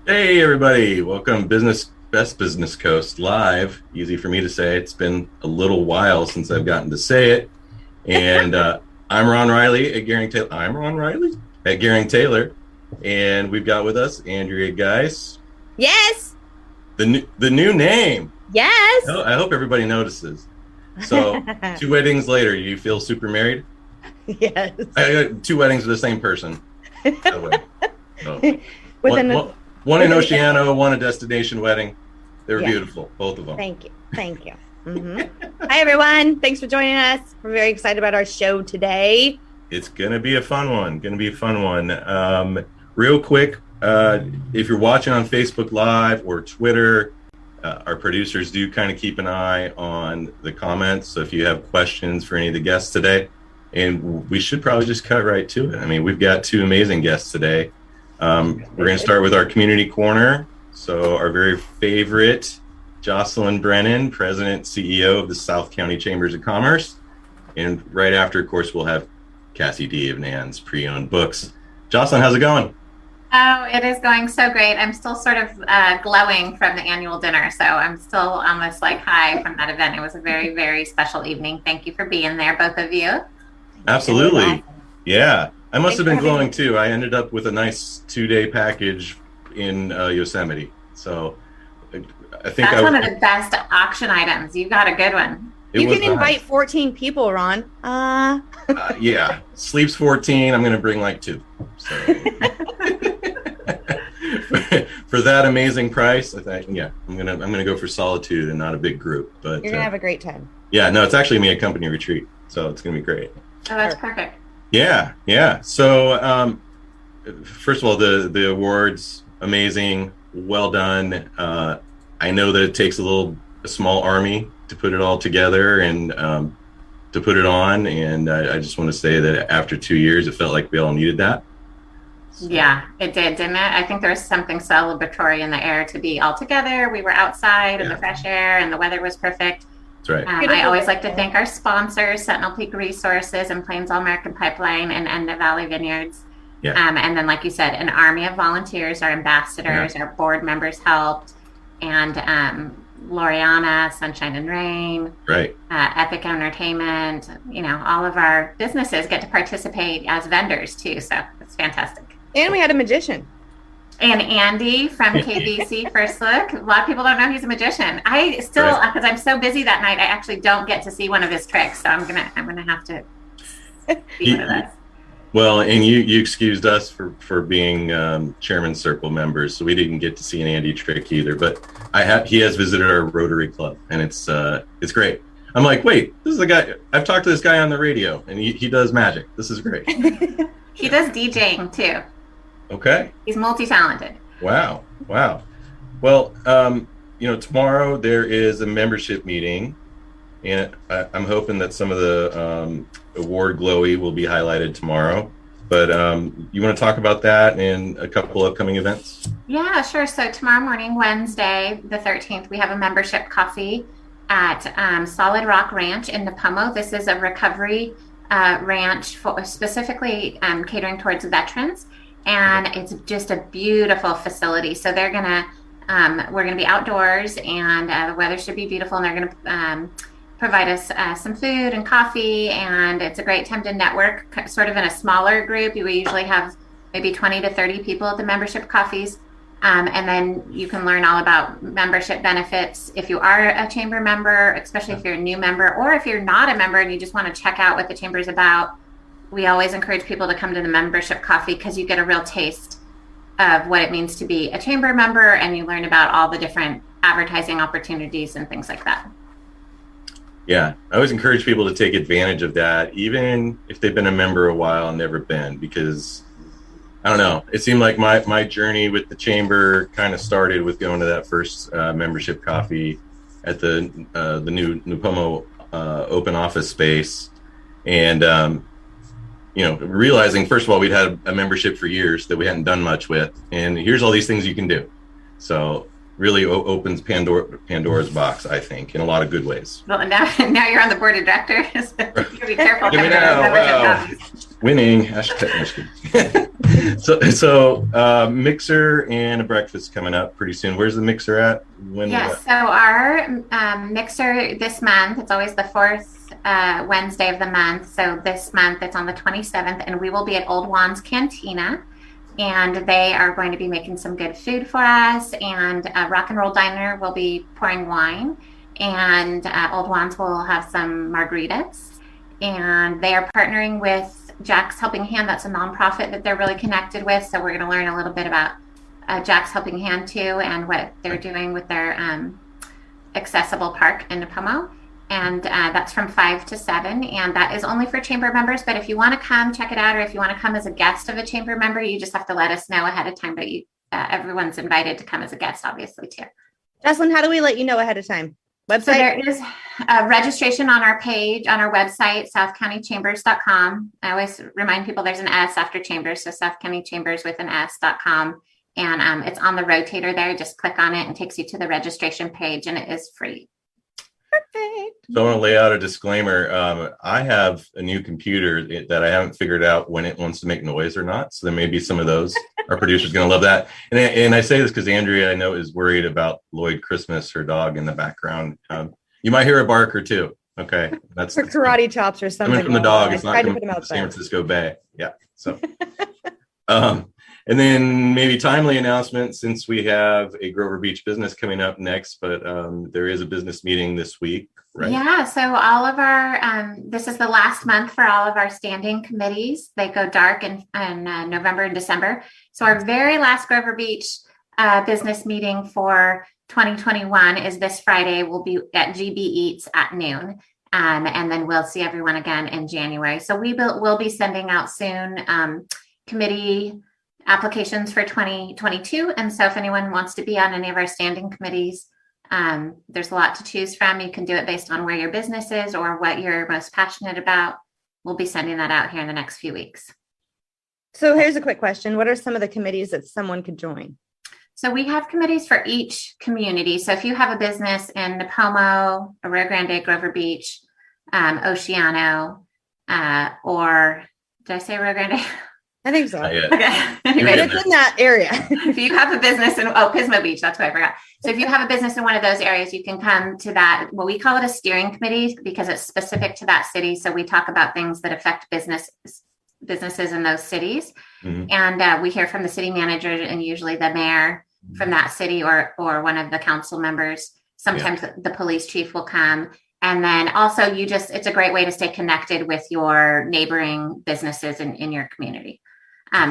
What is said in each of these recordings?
Hey everybody, welcome Business Best Business Coast live. Easy for me to say. It's been a little while since I've gotten to say it. And I'm Ron Riley at Gearing Taylor. I'm Ron Riley at Gearing Taylor. And we've got with us Andrea Geis. Yes. The new name. Yes. Oh, I hope everybody notices. So 2 weddings later, you feel super married? Yes. I got 2 weddings with the same person. By the way. So, one in Oceano, one a destination wedding. They were beautiful, both of them. Thank you. Hi, everyone. Thanks for joining us. We're very excited about our show today. It's going to be a fun one. Real quick, if you're watching on Facebook Live or Twitter, our producers do kind of keep an eye on the comments. So if you have questions for any of the guests today, and we should probably just cut right to it. I mean, we've got 2 amazing guests today. We're going to start with our community corner. So our very favorite Jocelyn Brennan, President, CEO of the South County Chambers of Commerce. And right after, of course, we'll have Kassi Dee of Nan's Pre-Owned Books. Jocelyn, how's it going? Oh, it is going so great. I'm still sort of glowing from the annual dinner. So I'm still almost like high from that event. It was a very, very special evening. Thank you for being there, both of you. Absolutely. Yeah. I must have been glowing too. I ended up with a nice 2-day package in Yosemite. So I think that's one of the best auction items. You got a good one. You can invite 14 people, Ron. Yeah. Sleeps 14. I'm going to bring like 2. So for that amazing price, I think, I'm gonna go for solitude and not a big group. But you're gonna have a great time. Yeah. No, it's actually me a company retreat, so it's gonna be great. Oh, that's perfect. Yeah. So, first of all, the awards, amazing, well done. I know that it takes a small army to put it all together and to put it on. And I just want to say that after 2 years, it felt like we all needed that. So. Yeah, it did, didn't it? I think there was something celebratory in the air to be all together. We were outside in the fresh air and the weather was perfect. That's right. I always like to thank our sponsors, Sentinel Peak Resources and Plains All American Pipeline and Enda Valley Vineyards. Yeah. And then, like you said, an army of volunteers, our ambassadors, our board members helped, and Loriana, Sunshine and Rain, right? Epic Entertainment. All of our businesses get to participate as vendors too, so it's fantastic. And we had a magician. And Andy from KBC First Look. A lot of people don't know he's a magician. I still, because I'm so busy that night, I actually don't get to see one of his tricks. So I'm gonna have to see one of those. Well, and you excused us for being Chairman's Circle members, so we didn't get to see an Andy trick either. But he has visited our Rotary Club, and it's great. I'm like, wait, this is the guy. I've talked to this guy on the radio, and he does magic. This is great. He does DJing too. Okay. He's multi-talented. Wow. Well, tomorrow there is a membership meeting, and I'm hoping that some of the award glowy will be highlighted tomorrow. But you want to talk about that and a couple upcoming events? Yeah, sure. So tomorrow morning, Wednesday, the 13th, we have a membership coffee at Solid Rock Ranch in Napomo. This is a recovery ranch specifically catering towards veterans. And it's just a beautiful facility. So we're gonna be outdoors, and the weather should be beautiful. And they're gonna provide us some food and coffee, and it's a great time to network, sort of in a smaller group. We usually have maybe 20 to 30 people at the membership coffees, and then you can learn all about membership benefits if you are a chamber member, especially if you're a new member, or if you're not a member and you just want to check out what the chamber is about. We always encourage people to come to the membership coffee because you get a real taste of what it means to be a chamber member, and you learn about all the different advertising opportunities and things like that. Yeah, I always encourage people to take advantage of that, even if they've been a member a while and never been, because I don't know, it seemed like my journey with the chamber kind of started with going to that first membership coffee at the new Napomo open office space, and realizing, first of all, we'd had a membership for years that we hadn't done much with, and here's all these things you can do. So really opens Pandora's box, I think, in a lot of good ways. Well, now you're on the board of directors. You gotta be careful. Winning. So mixer and a breakfast coming up pretty soon. Where's the mixer at? When? Yes, so our mixer this month, it's always the fourth Wednesday of the month. So this month it's on the 27th, and we will be at Old Juan's Cantina. And they are going to be making some good food for us. And Rock and Roll Diner will be pouring wine. And Old Juan's will have some margaritas. And they are partnering with Jack's Helping Hand. That's a nonprofit that they're really connected with. So we're going to learn a little bit about Jack's Helping Hand too, and what they're doing with their accessible park in Nipomo. And that's from 5 to 7. And that is only for chamber members. But if you want to come check it out, or if you want to come as a guest of a chamber member, you just have to let us know ahead of time. But everyone's invited to come as a guest, obviously, too. Jocelyn, how do we let you know ahead of time? Website? So there is a registration on our page, on our website, southcountychambers.com. I always remind people there's an S after chambers, so southcountychambers with an S.com. And it's on the rotator there. Just click on it and takes you to the registration page, and it is free. Perfect. So I want to lay out a disclaimer. I have a new computer that I haven't figured out when it wants to make noise or not. So there may be some of those. Our producer's going to love that. And I say this because Andrea, I know, is worried about Lloyd Christmas, her dog, in the background. You might hear a bark or two. Okay, that's karate chops or something. Coming from the dog. It's not coming from San Francisco Bay. Yeah. So. And then maybe timely announcement, since we have a Grover Beach business coming up next, but there is a business meeting this week, right? Yeah, so all of our, this is the last month for all of our standing committees. They go dark in November and December. So our very last Grover Beach business meeting for 2021 is this Friday. We'll be at GB Eats at noon. And then we'll see everyone again in January. So we'll be sending out soon committee applications for 2022. And so if anyone wants to be on any of our standing committees, there's a lot to choose from. You can do it based on where your business is or what you're most passionate about. We'll be sending that out here in the next few weeks. So here's a quick question. What are some of the committees that someone could join? So we have committees for each community. So if you have a business in Nipomo, Rio Grande, Grover Beach, Oceano, or did I say Rio Grande? I think so. Okay. Anyway, it's in that area. If you have a business in Pismo Beach, that's what I forgot. So if you have a business in one of those areas, you can come to that. Well, we call it a steering committee because it's specific to that city. So we talk about things that affect businesses in those cities. Mm-hmm. And we hear from the city manager and usually the mayor from that city or one of the council members. Sometimes the police chief will come. And then also it's a great way to stay connected with your neighboring businesses in your community.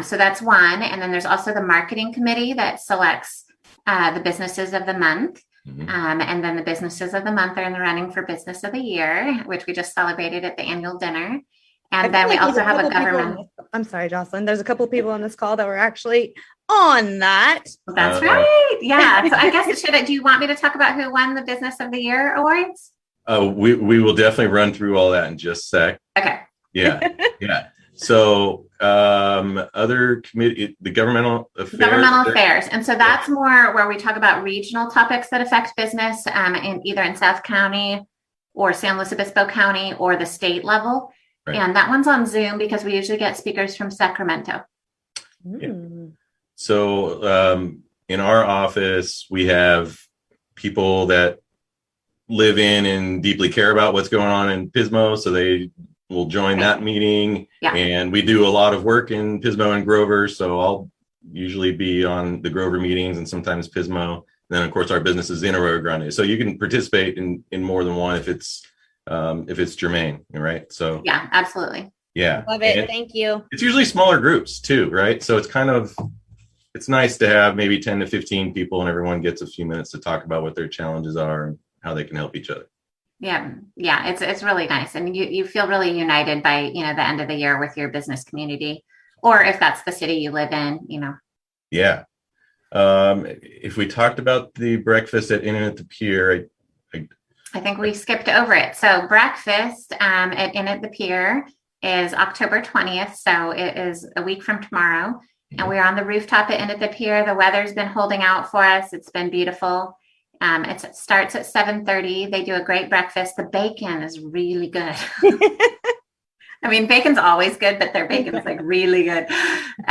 So that's one. And then there's also the marketing committee that selects the businesses of the month. Mm-hmm. And then the businesses of the month are in the running for business of the year, which we just celebrated at the annual dinner. And then we also have a government. I'm sorry, Jocelyn. There's a couple of people on this call that were actually on that. That's right. Yeah. So I guess do you want me to talk about who won the business of the year awards? We will definitely run through all that in just a sec. Okay. Yeah. Yeah. So other committee, the governmental affairs. And so that's more where we talk about regional topics that affect business either in South County or San Luis Obispo County or the state level. Right. And that one's on Zoom because we usually get speakers from Sacramento. Yeah. So in our office, we have people that live in and deeply care about what's going on in Pismo. So they will join that meeting. Yeah. And we do a lot of work in Pismo and Grover. So I'll usually be on the Grover meetings and sometimes Pismo. And then of course our business is in Arroyo Grande. So you can participate in more than one if it's germane, right? So yeah, absolutely. Yeah. Love it. Thank you. It's usually smaller groups too, right? So it's nice to have maybe 10 to 15 people and everyone gets a few minutes to talk about what their challenges are and how they can help each other. Yeah. It's really nice. And you feel really united by, the end of the year with your business community, or if that's the city you live in, Yeah. If we talked about the breakfast at Inn at the Pier, I think we skipped over it. So breakfast at Inn at the Pier is October 20th. So it is a week from tomorrow. Mm-hmm. And we're on the rooftop at Inn at the Pier. The weather's been holding out for us. It's been beautiful. It starts at 7:30. They do a great breakfast. The bacon is really good. I mean, bacon's always good, but their bacon's like really good.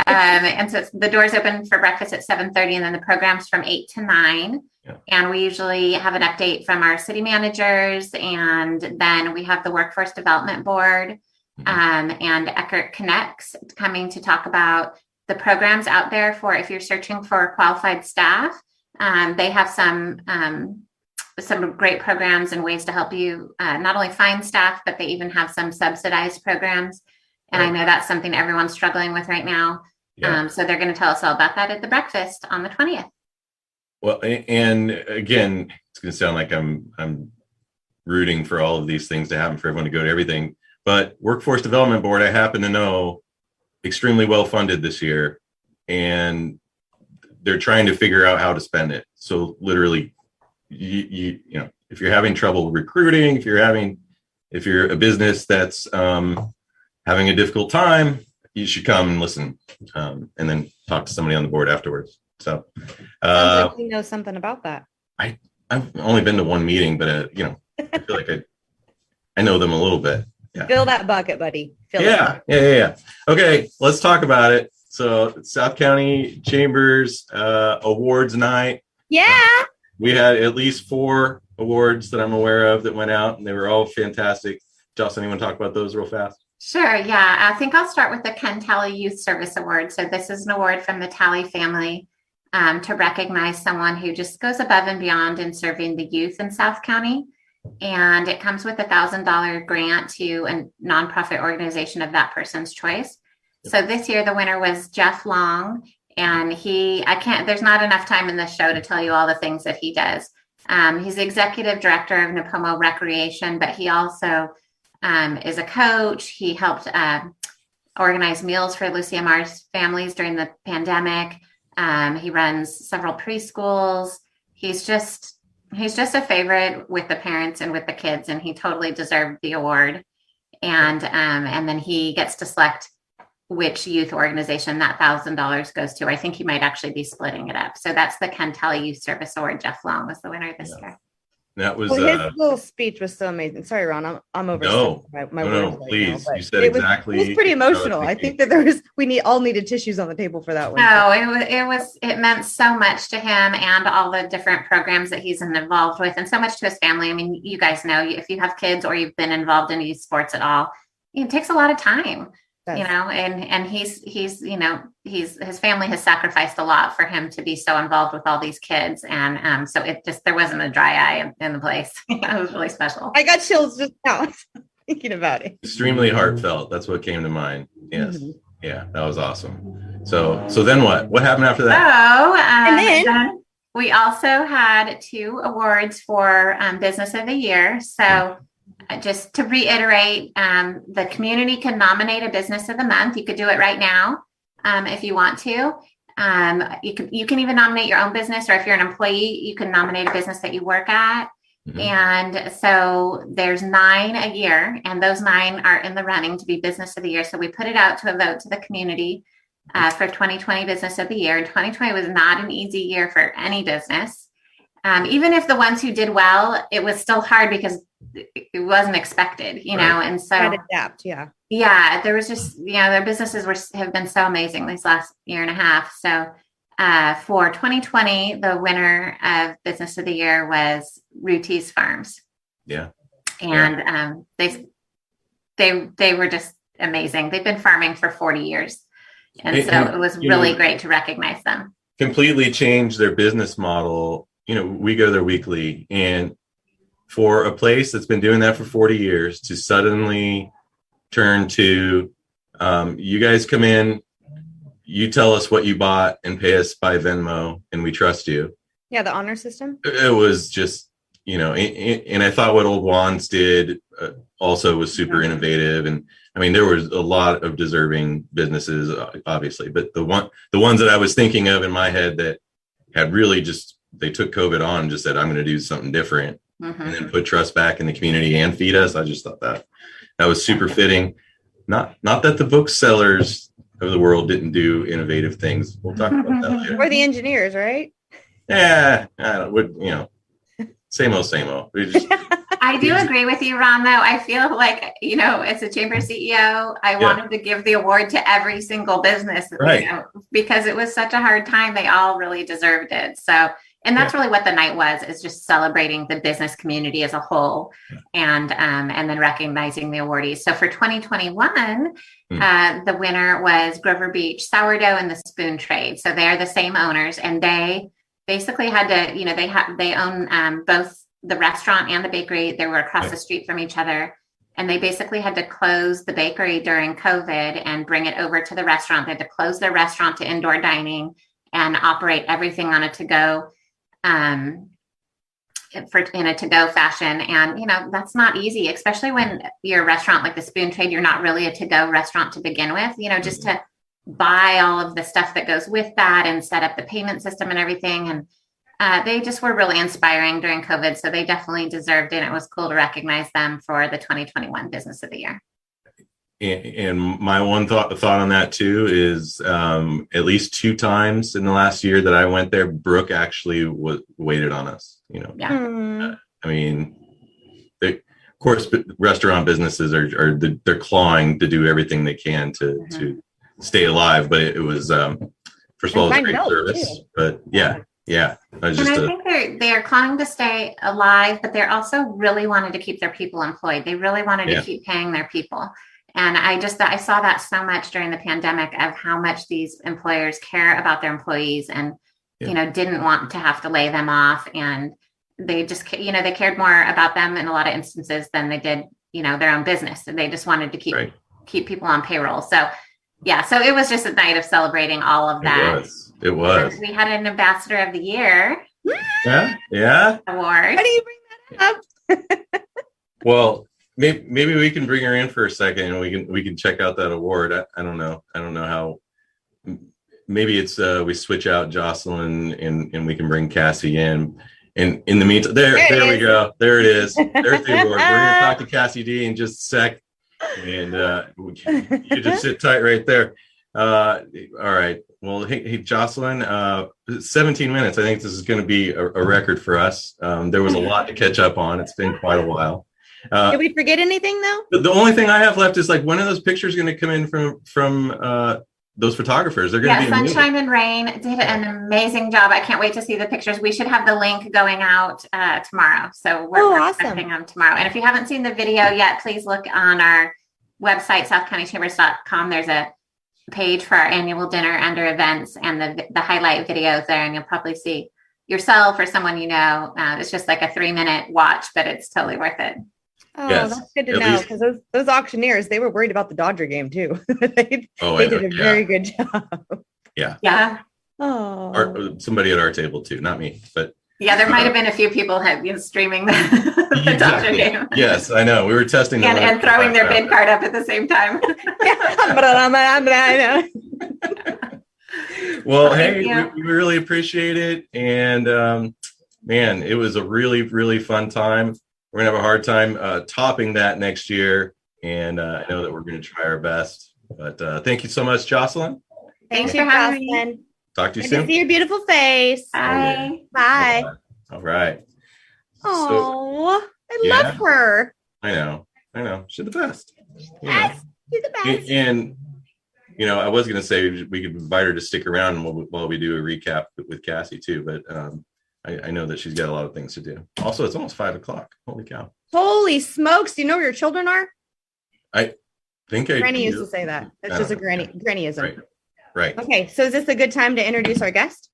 And so the doors open for breakfast at 7:30, and then the program's from 8 to 9. Yeah. And we usually have an update from our city managers, and then we have the Workforce Development Board and Eckert Connects coming to talk about the programs out there for if you're searching for qualified staff. They have some great programs and ways to help you not only find staff, but they even have some subsidized programs. And I know that's something everyone's struggling with right now. Yeah. So they're going to tell us all about that at the breakfast on the 20th. Well, and again, it's going to sound like I'm rooting for all of these things to happen for everyone to go to everything. But Workforce Development Board, I happen to know, extremely well funded this year, and they're trying to figure out how to spend it. So literally, you know, if you're having trouble recruiting, if you're a business that's having a difficult time, you should come and listen, and then talk to somebody on the board afterwards. So sounds like you know something about that. I've only been to one meeting, but you know, I feel like I know them a little bit. Yeah. Fill that bucket, buddy. Yeah. Okay, let's talk about it. So South County Chambers Awards Night. Yeah. We had at least 4 awards that I'm aware of that went out, and they were all fantastic. Jocelyn, you want to talk about those real fast? Sure. Yeah. I think I'll start with the Ken Talley Youth Service Award. So this is an award from the Talley family to recognize someone who just goes above and beyond in serving the youth in South County. And it comes with $1,000 grant to a nonprofit organization of that person's choice. So this year, the winner was Jeff Long. And there's not enough time in this show to tell you all the things that he does. He's the executive director of Napomo Recreation, but he also is a coach. He helped organize meals for Lucia Mar's families during the pandemic. He runs several preschools. He's just a favorite with the parents and with the kids, and he totally deserved the award. And then he gets to select which youth organization that $1,000 goes to. I think he might actually be splitting it up. So that's the Ken Talley Youth Service Award. Jeff Long was the winner this year. That was his little speech was so amazing. Sorry, Ron, I'm over. No, please. You said exactly. It was pretty emotional. I think that we all needed tissues on the table for that one. No, it meant so much to him and all the different programs that he's involved with, and so much to his family. I mean, you guys know, if you have kids or you've been involved in youth sports at all, it takes a lot of time. You know, and he's his family has sacrificed a lot for him to be so involved with all these kids. And so there wasn't a dry eye in the place. It was really special. I got chills just now thinking about it. Extremely heartfelt. That's what came to mind. Yes. Mm-hmm. Yeah, that was awesome. So then what happened after that? And then we also had 2 awards for Business of the Year. So just to reiterate, the community can nominate a business of the month. You could do it right now if you want to. You can even nominate your own business, or if you're an employee, you can nominate a business that you work at. Mm-hmm. And so there's 9 a year, and those 9 are in the running to be Business of the Year. So we put it out to a vote to the community for 2020 Business of the Year. And 2020 was not an easy year for any business. Even if the ones who did well, it was still hard because it wasn't expected, you know, and so adapt. Yeah. There was just, their businesses have been so amazing these last year and a half. So for 2020, the winner of Business of the Year was Ruthie's Farms. Yeah. And they were just amazing. They've been farming for 40 years. And it was really great to recognize them. Completely changed their business model. We go there weekly, and for a place that's been doing that for 40 years to suddenly turn to, you guys come in, you tell us what you bought and pay us by Venmo, and we trust you. Yeah, the honor system. It was just, and I thought what Old Wands did also was super innovative. And I mean, there was a lot of deserving businesses, obviously, but the ones that I was thinking of in my head that had really they took COVID on and just said, I'm going to do something different. Mm-hmm. And then put trust back in the community and feed us. I just thought that was super fitting. Not that the booksellers of the world didn't do innovative things. We'll talk about that later. Or the engineers, right? Yeah, same old. We just, I do agree with you, Ron, though. I feel like, as a chamber CEO, I wanted to give the award to every single business, right. Because it was such a hard time. They all really deserved it. So, and that's really what the night was, is just celebrating the business community as a whole, and then recognizing the awardees. So for 2021, the winner was Grover Beach Sourdough and the Spoon Trade. So they are the same owners, and they basically had to, they own both the restaurant and the bakery. They were across the street from each other, and they basically had to close the bakery during COVID and bring it over to the restaurant. They had to close their restaurant to indoor dining and operate everything on a to-go, in a to-go fashion. And, that's not easy, especially when you're a restaurant like the Spoon Trade. You're not really a to-go restaurant to begin with, just to buy all of the stuff that goes with that and set up the payment system and everything. And they just were really inspiring during COVID. So they definitely deserved it. It was cool to recognize them for the 2021 Business of the Year. And my one thought on that too is at least 2 times in the last year that I went there, Brooke actually waited on us. I mean, of course, restaurant businesses they're clawing to do everything they can to stay alive. But it was first of all, it was a great service. Too. But yeah. I think they are clawing to stay alive, but they're also really wanted to keep their people employed. They really wanted to keep paying their people. And I saw that so much during the pandemic of how much these employers care about their employees and, didn't want to have to lay them off. And they just, they cared more about them in a lot of instances than they did, their own business. And they just wanted to keep people on payroll. So, so it was just a night of celebrating all of that. It was. We had an Ambassador of the Year. Yeah. Award. How do you bring that up? Well, maybe we can bring her in for a second and we can check out that award. I don't know how. Maybe it's we switch out Jocelyn and we can bring Kassi in. And in the meantime, there we go. There it is. There's the award. We're going to talk to Kassi Dee in just a sec, and you just sit tight right there. All right. Well, hey, Jocelyn, 17 minutes. I think this is going to be a record for us. There was a lot to catch up on. It's been quite a while. Did we forget anything though? The only thing I have left is when are those pictures going to come in from those photographers? They're going to be Sunshine and Rain did an amazing job. I can't wait to see the pictures. We should have the link going out tomorrow. So we're expecting them tomorrow. And if you haven't seen the video yet, please look on our website, southcountychambers.com. There's a page for our annual dinner under events and the highlight videos there, and you'll probably see yourself or someone it's just like a 3-minute watch, but it's totally worth it. Oh, yes, that's good to know, because those auctioneers, they were worried about the Dodger game too. they did a very good job. Yeah. Oh, somebody at our table too, not me, but there might have been a few people streaming the Dodger game. Yes, I know. We were testing and throwing their bid card up at the same time. Well, hey, we really appreciate it. And man, it was a really, really fun time. We're going to have a hard time topping that next year. And I know that we're going to try our best. But thank you so much, Jocelyn. Thanks for having me. Talk to you soon. To see your beautiful face. Bye. Bye. All right. Oh, I love her. I know. She's the best. Yes, she's the best. And I was going to say we could invite her to stick around while we do a recap with Kassi too. But I know that she's got a lot of things to do. Also, it's almost 5:00. Holy cow. Holy smokes. Do you know where your children are? I think Granny used to say that. That's just a grannyism. Right. Okay. So is this a good time to introduce our guest?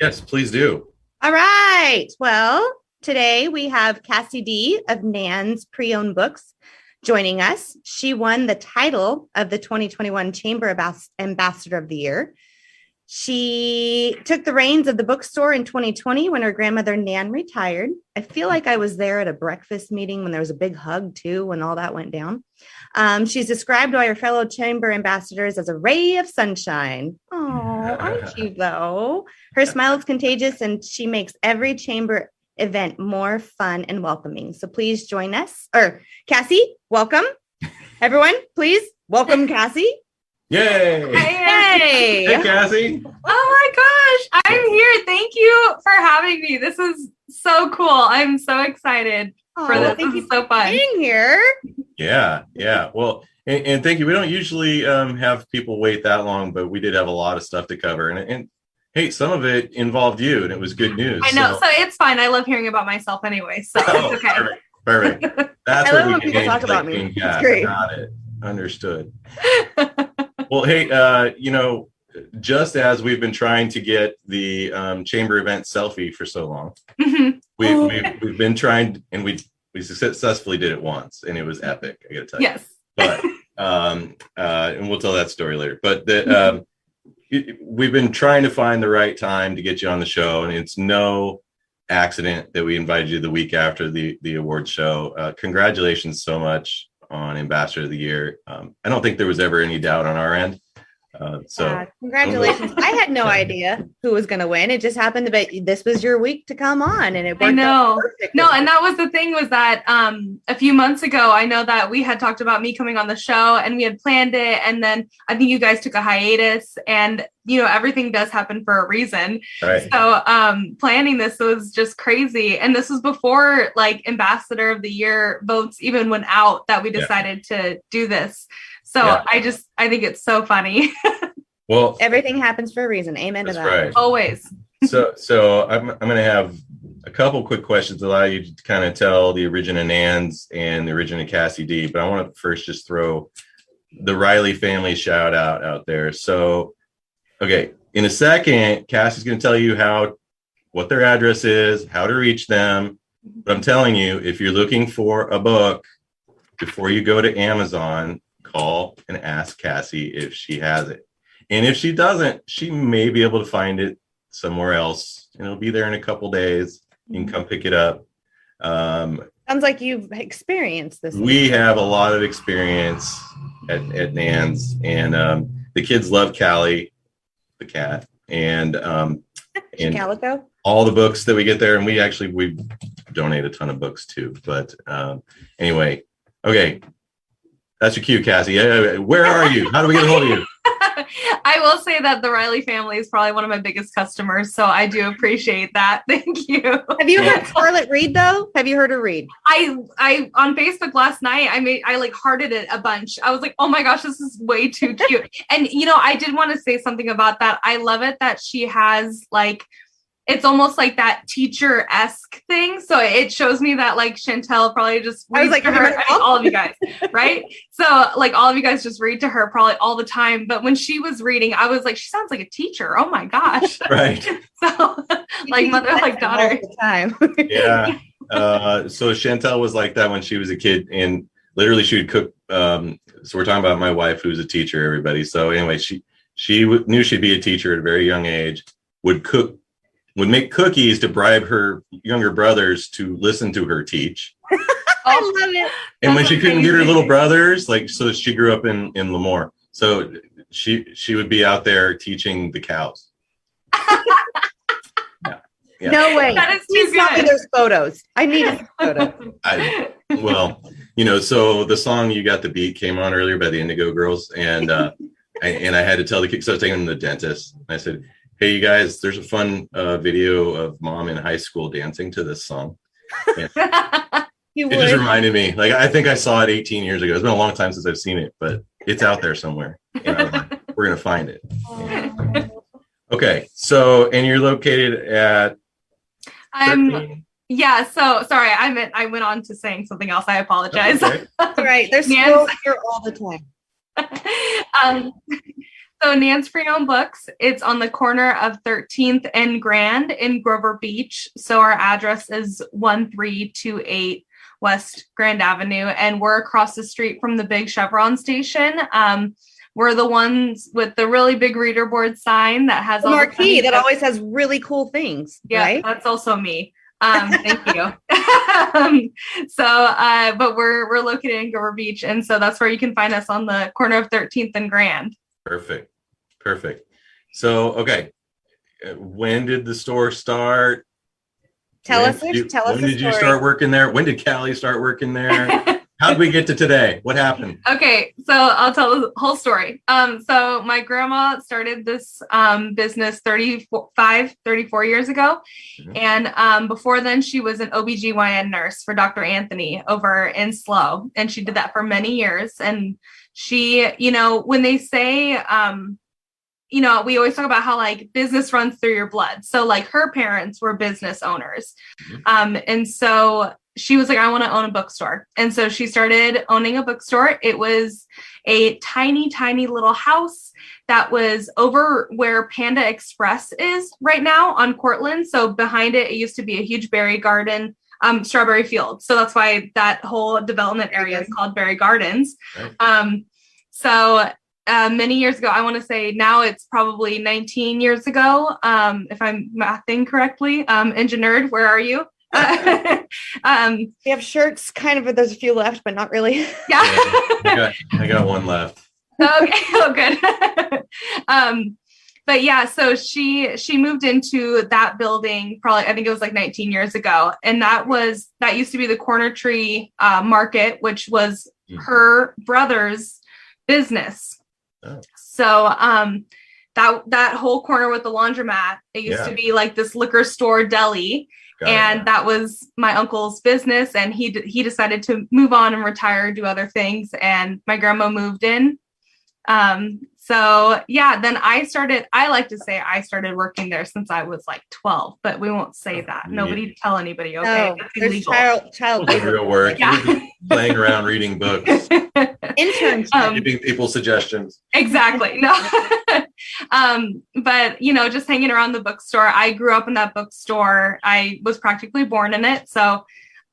Yes, please do. All right. Well, today we have Kassi Dee of Nan's Pre-Owned Books joining us. She won the title of the 2021 Chamber Ambassador of the Year. She took the reins of the bookstore in 2020 when her grandmother Nan retired. I feel like I was there at a breakfast meeting when there was a big hug too, when all that went down. She's described by her fellow chamber ambassadors as a ray of sunshine. Oh, aren't she though? Her smile is contagious and she makes every chamber event more fun and welcoming. So please join us. Kassi, welcome. Everyone, please welcome Kassi. Yay! Hey, Kassi. Oh my gosh, I'm here. Thank you for having me. This is so cool. I'm so excited. for this. This is so fun. Being here. Yeah. Well, and thank you. We don't usually have people wait that long, but we did have a lot of stuff to cover. And hey, some of it involved you, and it was good news. I know. So it's fine. I love hearing about myself anyway. So it's okay. Perfect. That's I love what when we people can talk about me. It's great. Got it. Understood. Well, hey, just as we've been trying to get the chamber event selfie for so long, we've been trying, and we successfully did it once, and it was epic. I got to tell you. Yes. But and we'll tell that story later. But we've been trying to find the right time to get you on the show, and it's no accident that we invited you the week after the award show. Congratulations so much on Ambassador of the Year. I don't think there was ever any doubt on our end. Congratulations. I had no idea who was going to win. It just happened to be this was your week to come on, and it worked out perfect. No, and that was the thing, was that a few months ago, I know that we had talked about me coming on the show, and we had planned it, and then I think you guys took a hiatus, and everything does happen for a reason. Right. So planning this was just crazy, and this was before like Ambassador of the Year votes even went out that we decided to do this. So I think it's so funny. Well, everything happens for a reason. Amen to that. Right. Always. So I'm going to have a couple quick questions to allow you to kind of tell the origin of Nans and the origin of Kassi Dee. But I want to first just throw the Riley family shout out there. So, okay, in a second, Cassie's going to tell you what their address is, how to reach them. But I'm telling you, if you're looking for a book, before you go to Amazon, call and ask Kassi if she has it. And if she doesn't, she may be able to find it somewhere else, and it'll be there in a couple days. You can come pick it up. Sounds like you've experienced this. We have a lot of experience at Nan's, and the kids love Callie, the cat, and Calico. All the books that we get there, and we donate a ton of books too. But anyway, okay. That's your cue, Kassi. Where are you? How do we get a hold of you? I will say that the Riley family is probably one of my biggest customers, so I do appreciate that. Thank you. Have you heard Scarlett read though? Have you heard her read? I on Facebook last night, I like hearted it a bunch. I was like, oh my gosh, this is way too cute. And I did want to say something about that. I love it that she has like, it's almost like that teacher-esque thing. So it shows me that like Chantel probably just reads to her, all of you guys, right? So like all of you guys just read to her probably all the time. But when she was reading, I was like, she sounds like a teacher. Oh my gosh. Right. So like mother, like daughter. Time. Yeah. So Chantel was like that when she was a kid, and literally she would cook. So we're talking about my wife, who's a teacher, everybody. So anyway, she knew she'd be a teacher at a very young age, would make cookies to bribe her younger brothers to listen to her teach. I love it. And when she couldn't get her little brothers, so she grew up in Lemoore. So she would be out there teaching the cows. Yeah. No way. That is too Please tell me good. those photos. I need a photo. So the song "You Got the Beat" came on earlier by the Indigo Girls, and I had to tell the kids. So I was taking them to the dentist. I said, hey, you guys, there's a fun video of mom in high school dancing to this song. It just reminded me, like, I think I saw it 18 years ago. It's been a long time since I've seen it, but it's out there somewhere. And I was like, we're going to find it. Yeah. Okay. So, and you're located at 13? Yeah. So sorry, I went on to saying something else. I apologize. Okay. All right. There's schools here all the time. So Nan's Pre-Owned Books, it's on the corner of 13th and Grand in Grover Beach. So our address is 1328 West Grand Avenue, and we're across the street from the big Chevron station. We're the ones with the really big reader board sign that has the marquee that always has really cool things. Yeah, right? That's also me. Thank you. But we're located in Grover Beach, and so that's where you can find us, on the corner of 13th and Grand. Perfect. So, okay. When did the store start? Tell us When the did you story. start working there? When did Callie start working there? How'd we get to today? What happened? Okay, so I'll tell the whole story. So my grandma started this business 34 years ago. Mhm. And before then, she was an OBGYN nurse for Dr. Anthony over in Slough. And she did that for many years. And she, when they say, we always talk about how like business runs through your blood. So like her parents were business owners. And so she was like, I want to own a bookstore. And so she started owning a bookstore. It was a tiny, tiny little house that was over where Panda Express is right now on Cortland. So behind it, it used to be a huge berry garden, strawberry field. So that's why that whole development area is called Berry Gardens. Right. Many years ago, I want to say now it's probably 19 years ago, if I'm mathing correctly. Engineered, where are you? We have shirts, kind of. There's a few left, but not really. Yeah. I got one left. Okay. Oh, good. But yeah, so she moved into that building probably, I think it was like 19 years ago, and that used to be the Corner Tree Market, which was her brother's business. Oh. So that whole corner with the laundromat, it used to be like this liquor store deli. That was my uncle's business, and he decided to move on and retire, do other things, and my grandma moved in. So yeah, then I like to say I started working there since I was like 12, but we won't say that. Nobody tell anybody, okay? No, there's child labor. Real work. Yeah. You're just playing around reading books, Internship. giving people suggestions. Exactly. No. But just hanging around the bookstore. I grew up in that bookstore. I was practically born in it. So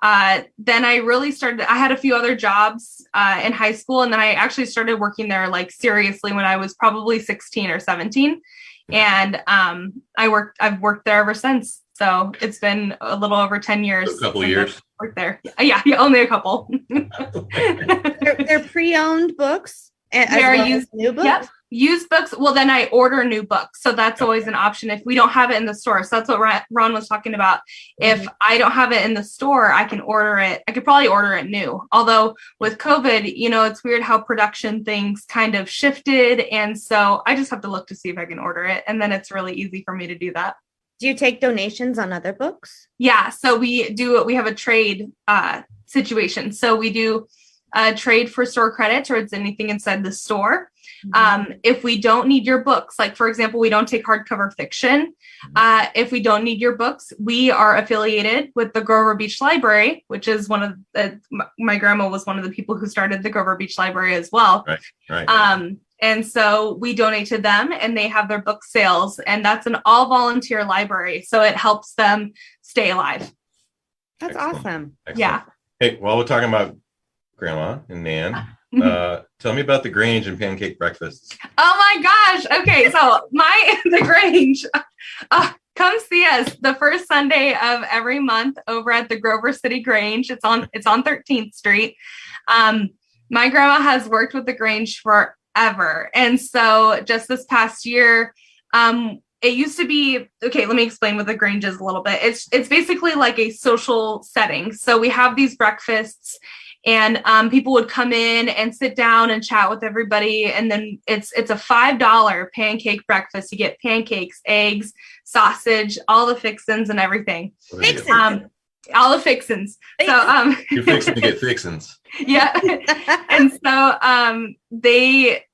then I really I had a few other jobs in high school, and then I actually started working there like seriously when I was probably 16 or 17. And I've worked there ever since. So it's been a little over 10 years. A couple of years. I've worked there. Yeah, only a couple. They're pre-owned books. They're used new books. Yep. Used books. Well, then I order new books. So that's always an option if we don't have it in the store. So that's what Ron was talking about. If I don't have it in the store, I can order it. I could probably order it new. Although with COVID, it's weird how production things kind of shifted. And so I just have to look to see if I can order it. And then it's really easy for me to do that. Do you take donations on other books? Yeah. So we have a trade situation. So we do trade for store credit towards anything inside the store. If we don't need your books, like for example, we don't take hardcover fiction. If we don't need your books, we are affiliated with the Grover Beach Library, which is my grandma was one of the people who started the Grover Beach Library as well. Right. And so we donate to them, and they have their book sales, and that's an all volunteer library. So it helps them stay alive. That's Excellent. awesome. Excellent. Yeah. Hey, while we're talking about Grandma and Nan, tell me about the Grange and pancake breakfasts. Oh my gosh. Okay. So the Grange, come see us the first Sunday of every month over at the Grover City Grange. It's on 13th Street. My grandma has worked with the Grange forever. And so just this past year, it used to be, okay, let me explain what the Grange is a little bit. It's basically like a social setting. So we have these breakfasts, and people would come in and sit down and chat with everybody. And then it's a $5 pancake breakfast. You get pancakes, eggs, sausage, all the fixins and everything. All the fixins. So You're fixing to get fixins. Yeah. And so they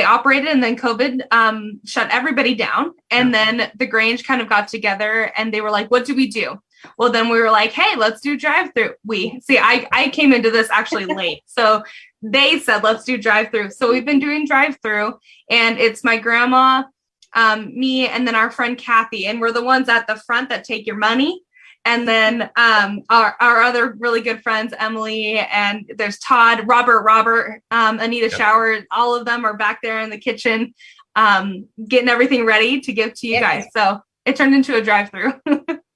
operated, and then COVID shut everybody down. And then the Grange kind of got together, and they were like, what do we do? Well, then we were like, hey, let's do drive-through. I came into this actually late. So they said, let's do drive-through. So we've been doing drive-through, and it's my grandma, me, and then our friend Kathy. And we're the ones at the front that take your money. And then our other really good friends, Emily, and there's Todd, Robert, Anita Shower. All of them are back there in the kitchen getting everything ready to give to you guys. So it turned into a drive-through.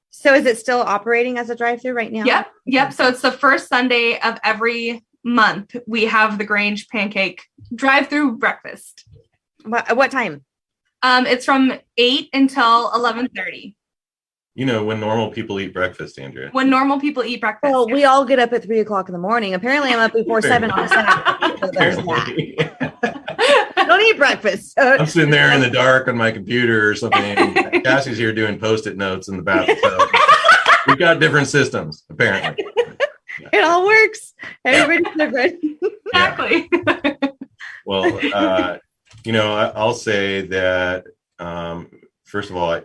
So is it still operating as a drive-through right now? Yep. So it's the first Sunday of every month. We have the Grange pancake drive-through breakfast. What time? It's from 8 until 11:30. when normal people eat breakfast, Andrea. When normal people eat breakfast. Well, we all get up at 3:00 in the morning. Apparently, I'm up before 7 on Saturday. So there's that. Don't eat breakfast. I'm sitting there in the dark on my computer or something. And Cassie's here doing Post-it notes in the bathroom. So we've got different systems, apparently. It all works. Everybody's different. Exactly. Well, I'll say that first of all,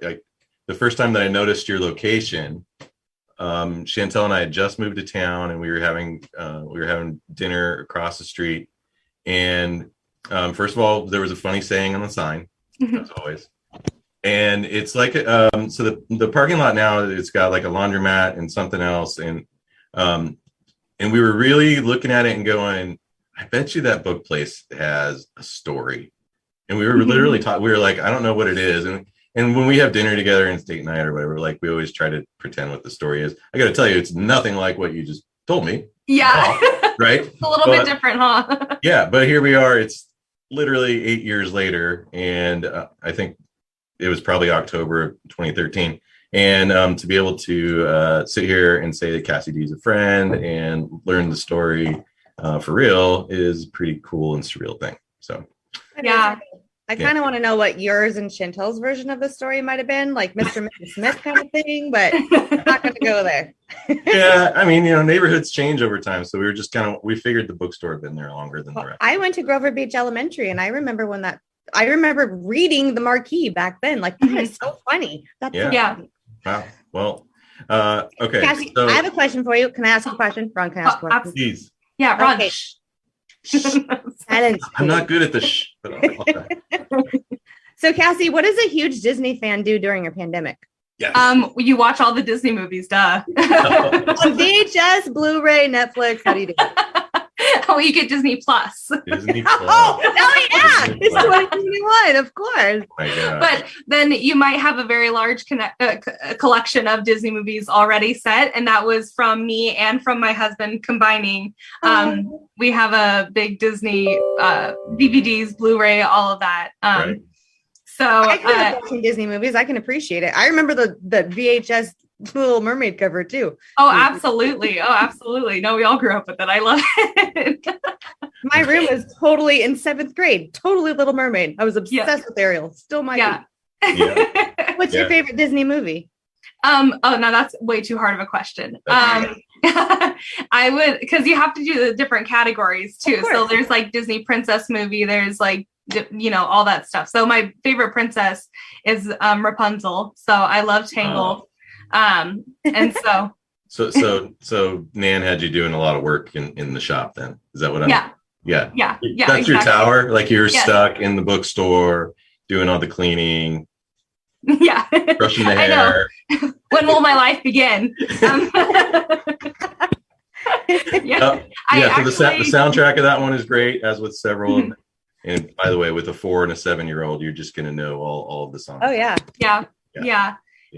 the first time that I noticed your location, Chantel and I had just moved to town, and we were having dinner across the street. And first of all, there was a funny saying on the sign, as always. And it's like so the parking lot now, it's got like a laundromat and something else, and we were really looking at it and going, I bet you that book place has a story. And we were literally we were like, I don't know what it is. And when we have dinner together and date night or whatever, like we always try to pretend what the story is. I got to tell you, it's nothing like what you just told me. Yeah. Right. It's a little bit different, huh? Yeah. But here we are. It's literally 8 years later. And I think it was probably October of 2013. And to be able to sit here and say that Kassi Dee is a friend and learn the story for real is a pretty cool and surreal thing. So, yeah. I kind of want to know what yours and Chantel's version of the story might have been, like Mr. and Mrs. Smith kind of thing, but I'm not going to go there. Yeah, I mean, neighborhoods change over time, so we were just we figured the bookstore had been there longer than the rest. I went to Grover Beach Elementary, and I remember reading the marquee back then. Like, that is so funny. That's so funny. Wow. Well, okay. Kassi, I have a question for you. Can I ask a question? Ron, can I ask a question? Please. Yeah, Ron. Okay. I'm not good at the shh. So, Kassi, what does a huge Disney fan do during a pandemic? Yes. You watch all the Disney movies, duh. On VHS, Blu-ray, Netflix. How do you do it? Oh, you get Disney Plus. Disney Plus. Oh, yeah. Disney It's Plus. 2021, of course. Oh my God. But then you might have a very large collection of Disney movies already set. And that was from me and from my husband combining. We have a big Disney DVDs, Blu-ray, all of that. Right. So I grew up watching Disney movies. I can appreciate it. I remember the VHS Little Mermaid cover too. Oh, absolutely. No, we all grew up with it. I love it. My room was totally in 7th grade. Totally Little Mermaid. I was obsessed with Ariel. Still might be. Yeah. What's your favorite Disney movie? Oh no, that's way too hard of a question. I would, because you have to do the different categories too. So there's like Disney princess movie. There's like, all that stuff. So my favorite princess is Rapunzel. So I love Tangled. And so Nan had you doing a lot of work in the shop then. Is that what I'm Yeah. That's exactly. your tower? Like you're stuck in the bookstore doing all the cleaning. Yeah. Brushing the hair. When will my life begin? So the soundtrack of that one is great, as with several. And by the way, with a 4 and a 7-year-old, you're just going to know all of the songs. Oh, yeah. Yeah.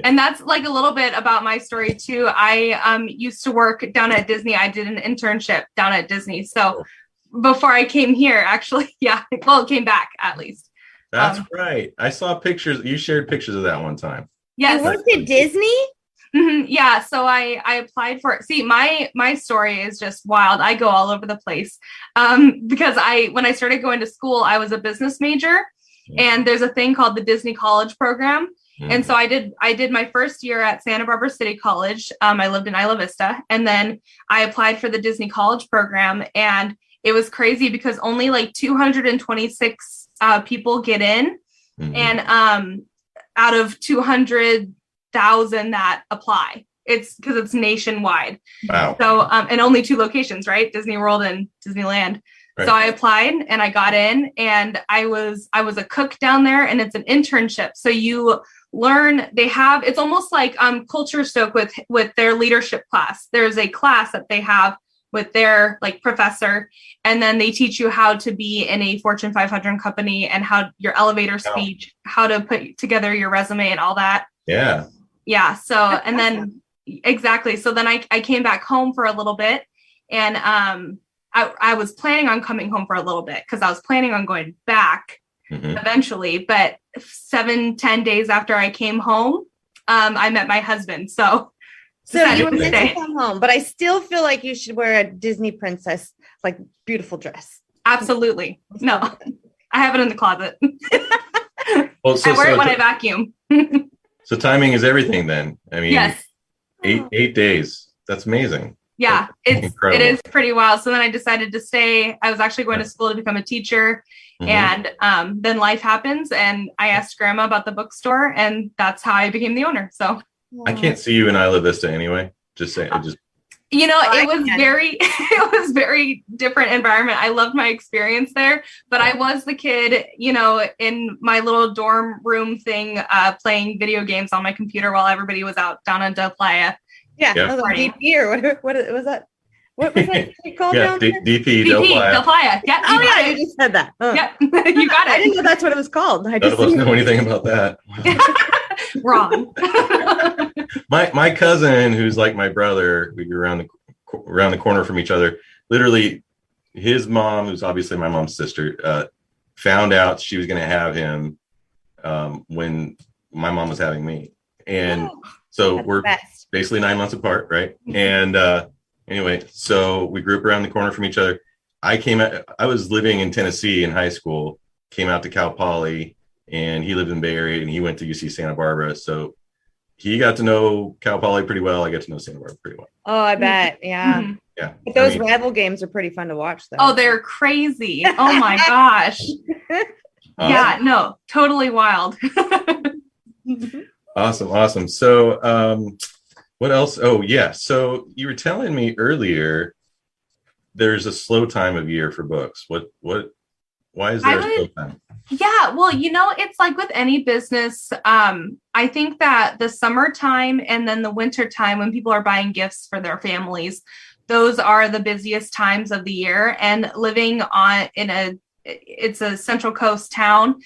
And that's like a little bit about my story too. I used to work down at Disney. I did an internship down at Disney. So before I came here, actually, came back at least. That's right. I saw pictures. You shared pictures of that one time. Yes. You worked at Disney? Mm-hmm. Yeah. So I applied for it. See, my story is just wild. I go all over the place. Because when I started going to school, I was a business major, and there's a thing called the Disney College Program. And so I did my first year at Santa Barbara City College. I lived in Isla Vista, and then I applied for the Disney College Program, and it was crazy because only like 226 people get in, and out of 200,000 that apply. It's because it's nationwide. Wow. So and only 2 locations, right? Disney World and Disneyland. Right. So I applied and I got in, and I was a cook down there, and it's an internship. So you learn, it's almost like Culture Stoke with their leadership class. There's a class that they have with their like professor, and then they teach you how to be in a Fortune 500 company, and how your elevator speech, how to put together your resume and all that. Yeah. Yeah. So, and then exactly. So then I came back home for a little bit, and I was planning on coming home for a little bit because I was planning on going back eventually. But 7-10 days after I came home, I met my husband. So So you were meant to come home, but I still feel like you should wear a Disney princess, like beautiful dress. Absolutely. No, I have it in the closet. Well, I wear it when I vacuum. So timing is everything then. I mean, Yes. 8 days. That's amazing. Yeah, That's incredible. it is pretty wild. So then I decided to stay. I was actually going to school to become a teacher. And then life happens. And I asked grandma about the bookstore, and that's how I became the owner. So I can't see you in Isla Vista anyway. Just saying. It was very different environment. I loved my experience there, but I was the kid, in my little dorm room thing, playing video games on my computer while everybody was out down in Del Playa. Yeah. DP or what was that? What was that called? Yeah, DP, Del Playa. Del Playa. Yeah. You just said that. Yep. You got it. I didn't know that's what it was called. None of us know anything about that. Wrong. My cousin, who's like my brother, we grew around the corner from each other. Literally, his mom, who's obviously my mom's sister, found out she was going to have him when my mom was having me, and so we're basically 9 months apart, right? And anyway, so we grew up around the corner from each other. I was living in Tennessee in high school, came out to Cal Poly, and he lived in the Bay Area, and he went to UC Santa Barbara. So he got to know Cal Poly pretty well. I got to know Santa Barbara pretty well. Oh, I bet. Yeah. Mm-hmm. Yeah. But those rival games are pretty fun to watch, though. Oh, they're crazy. Oh, my gosh. Yeah, no, totally wild. Awesome. So what else? Oh, yeah. So you were telling me earlier there's a slow time of year for books. Why is there a slow time? Yeah, well, it's like with any business. I think that the summertime and then the winter time, when people are buying gifts for their families, those are the busiest times of the year. And living it's a Central Coast town,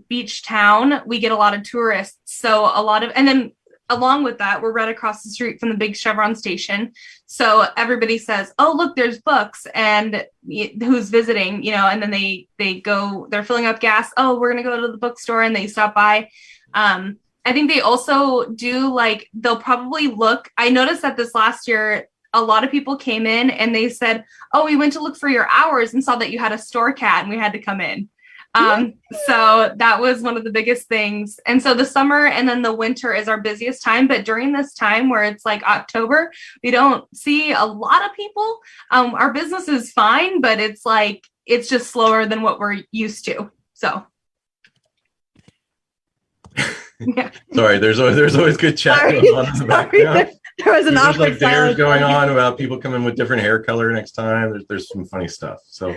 beach town, we get a lot of tourists. So and then along with that, we're right across the street from the big Chevron station. So everybody says, oh, look, there's books, and who's visiting, and then they're filling up gas. Oh, we're going to go to the bookstore, and they stop by. I think they also do, they'll probably look. I noticed that this last year, a lot of people came in and they said, oh, we went to look for your hours and saw that you had a store cat and we had to come in. So that was one of the biggest things. And so the summer and then the winter is our busiest time. But during this time where it's like October, we don't see a lot of people. Our business is fine, but it's just slower than what we're used to. So. Yeah. Sorry, there's always good chat going on in the background. There was an awkward dares going on about people coming with different hair color next time. There's some funny stuff. So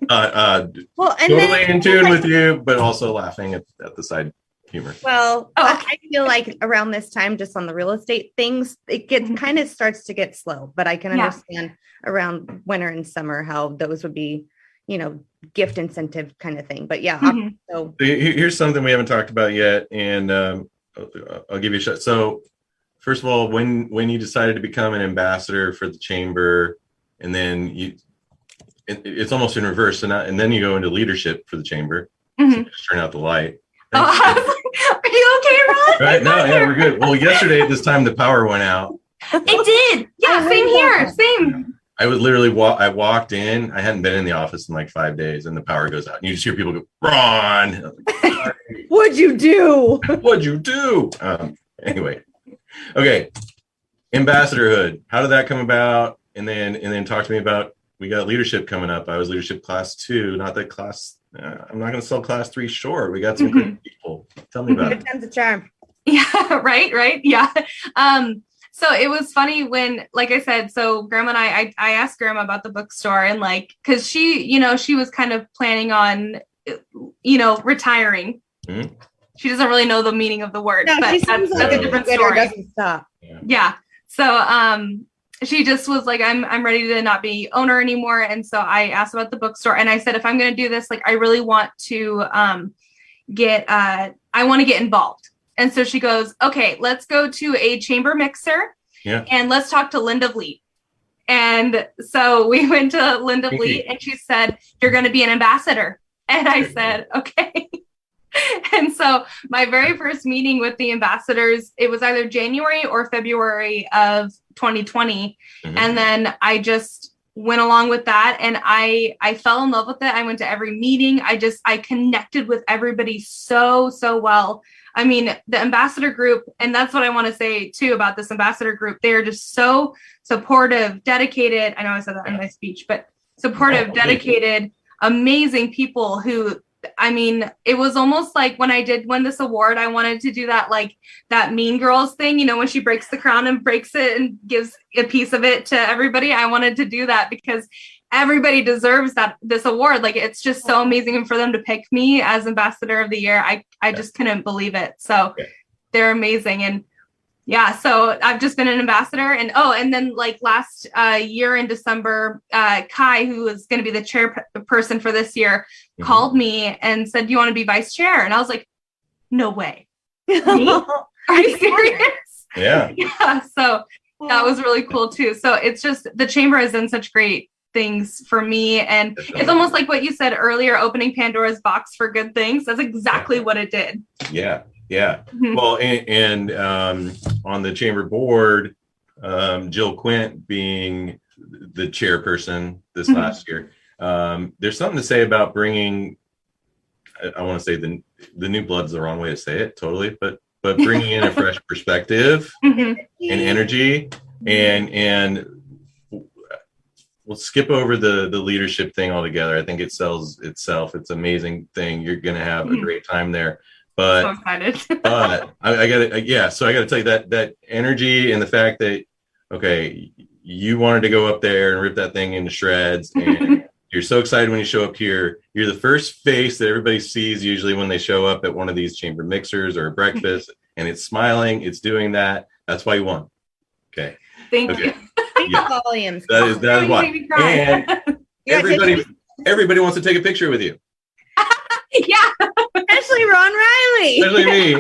totally in tune with you, but also laughing at the side humor. Well, I feel like around this time, just on the real estate things, it kind of starts to get slow, but I can understand around winter and summer how those would be, gift incentive kind of thing. But so here's something we haven't talked about yet, and I'll give you a shot. So first of all, when you decided to become an ambassador for the chamber, and then it's almost in reverse, and then you go into leadership for the chamber. So just turn out the light. Oh, I was like, are you okay, Ron? Right? No, yeah, we're good. Well, yesterday at this time the power went out. It did. Yeah, same here. Same. I was literally I walked in. I hadn't been in the office in like 5 days, and the power goes out. And you just hear people go, "Ron, what'd you do? What'd you do?" Anyway, okay. Ambassadorhood. How did that come about? And then talk to me about. We got leadership coming up. I was leadership class 2, not that class. I'm not going to sell class 3 short. We got some great people. Tell me about it. Time's a charm. Yeah. Right. Yeah. So it was funny when, like I said, so grandma and I asked grandma about the bookstore, and cause she was kind of planning on, retiring. Mm-hmm. She doesn't really know the meaning of the word, but that's a different story. Doesn't stop. Yeah. So, she just was like, I'm ready to not be owner anymore. And so I asked about the bookstore, and I said, if I'm going to do this, I really want to, I want to get involved. And so she goes, okay, let's go to a chamber mixer and let's talk to Linda Vliet. And so we went to Linda Vliet, and she said, you're going to be an ambassador. And I said, okay. And so my very first meeting with the ambassadors, it was either January or February of 2020. Mhm. And then I just went along with that, and I fell in love with it. I went to every meeting. I connected with everybody so well. I mean, the ambassador group, and that's what I want to say too about this ambassador group. They're just so supportive, dedicated. I know I said that in my speech, but supportive, dedicated, amazing people who, I mean, it was almost like when I did win this award, I wanted to do that, like that Mean Girls thing, you know, when she breaks the crown and breaks it and gives a piece of it to everybody. I wanted to do that because everybody deserves this award. Like, it's just so amazing. And for them to pick me as ambassador of the year, I just couldn't believe it. So they're amazing. And yeah, so I've just been an ambassador. And then like last year in December, Kai, who was going to be the chairperson for this year, called me and said, "Do you want to be vice chair?" And I was like, "No way." Me? Are you serious? Yeah. Yeah. So that was really cool too. So it's just, the chamber has done such great things for me. And it's almost like what you said earlier, opening Pandora's box for good things. That's exactly what it did. Yeah. Well, and on the chamber board, Jill Quint being the chairperson this last year, there's something to say about bringing, I want to say the new blood's the wrong way to say it, totally, but bringing in a fresh perspective and energy, and we'll skip over the leadership thing altogether. I think it sells itself. It's an amazing thing. You're going to have a great time there. But, so excited. but I gotta tell you that energy and the fact that, okay, you wanted to go up there and rip that thing into shreds, and you're so excited when you show up here. You're the first face that everybody sees usually when they show up at one of these chamber mixers or a breakfast, and it's smiling, it's doing that. That's why you won. Okay. Thank you. Yeah. Volumes. That is why. And everybody wants to take a picture with you. Yeah. Especially Ron Riley. Especially me.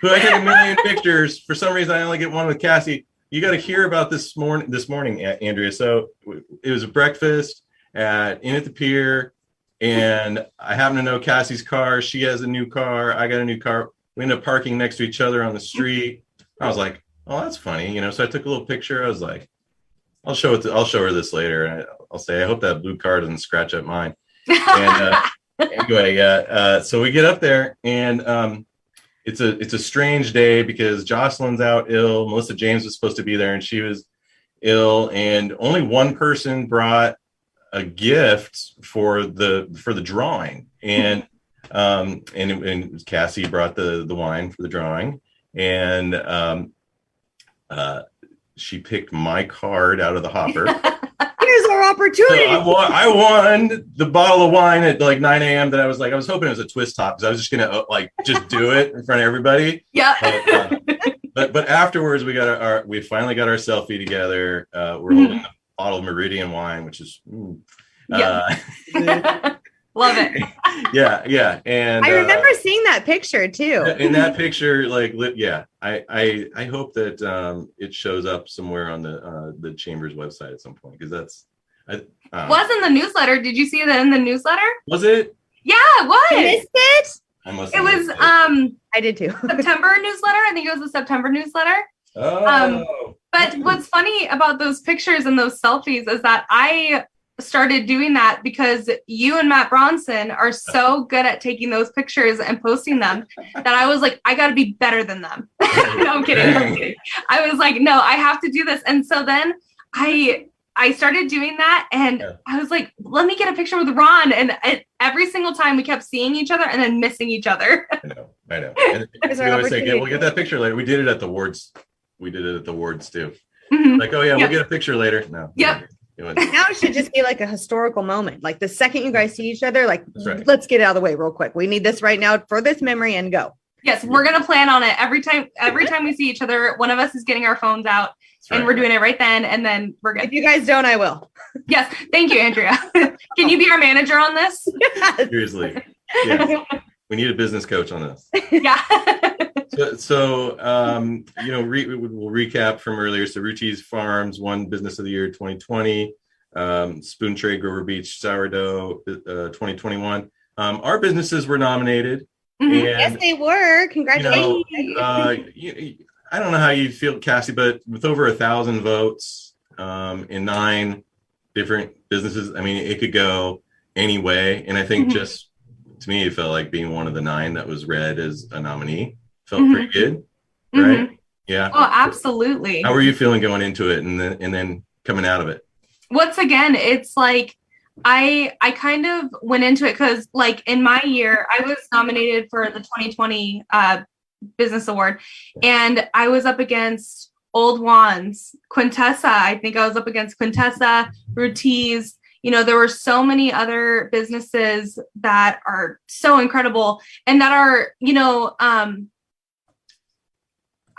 Who I take a million pictures. For some reason, I only get one with Kassi. You got to hear about this morning, Andrea. So it was a breakfast in at the pier, and I happen to know Cassie's car. She has a new car. I got a new car. We ended up parking next to each other on the street. I was like, "Oh, that's funny," you know. So I took a little picture. I was like, "I'll show her this later." And I'll say, "I hope that blue car doesn't scratch up mine." And anyway, so we get up there, and it's a strange day because Jocelyn's out ill. Melissa James was supposed to be there, and she was ill, and only one person brought a gift for the drawing, and Kassi brought the wine for the drawing, and she picked my card out of the hopper. Here's our opportunity. So I won the bottle of wine at like 9 a.m. that I was hoping it was a twist top, because I was just gonna just do it in front of everybody. Yeah. But afterwards we finally got our selfie together. We're holding a bottle of Meridian wine, which is love it. Yeah. And I remember seeing that picture too. In that picture, I hope that it shows up somewhere on the chamber's website at some point, because that's was in the newsletter. Did you see that in the newsletter? Was it? Yeah, it was. You missed it? I must It have was missed it. I did too. September newsletter. I think it was the September newsletter. Oh. But what's funny about those pictures and those selfies is that I started doing that because you and Matt Bronson are so good at taking those pictures and posting them that I was like, I got to be better than them. No, I'm kidding. I was like, no, I have to do this. And so then I started doing that, and I was like, let me get a picture with Ron. And every single time we kept seeing each other and then missing each other. I know. And we always say, we'll get that picture later. We did it at the wards. We did it at the wards too. Mm-hmm. Like, oh yeah, we'll get a picture later. No. Yep. Now it should just be like a historical moment. Like the second you guys see each other, like, right. Let's get it out of the way real quick. We need this right now for this memory, and go. Yes, we're going to plan on it every time we see each other. One of us is getting our phones out, and we're doing it right then, and then we're good. If you guys don't, I will. Yes. Thank you, Andrea. Can you be our manager on this? Seriously. Yes. We need a business coach on this. Yeah. So we'll recap from earlier. So Ruchi's Farms won Business of the Year 2020. Spoon Trade Grover Beach Sourdough 2021. our businesses were nominated. Mhm. Yes, And, they were. you Congratulations. know, I don't know how you feel, Kassi, but with over 1,000 votes in 9 different businesses, I mean, it could go any way. And I think Mhm. just to me, it felt like being one of the 9 that was read as a nominee felt Mhm. pretty good, right? Mhm. Yeah. Oh, absolutely. How were you feeling going into it and then coming out of it? Once again, it's like I kind of went into it because like in my year, I was nominated for the 2020 Business Award, and I was up against Old Wands, Quintessa. I think I was up against Quintessa, Rutiz. You know, there were so many other businesses that are so incredible and that are, you know, I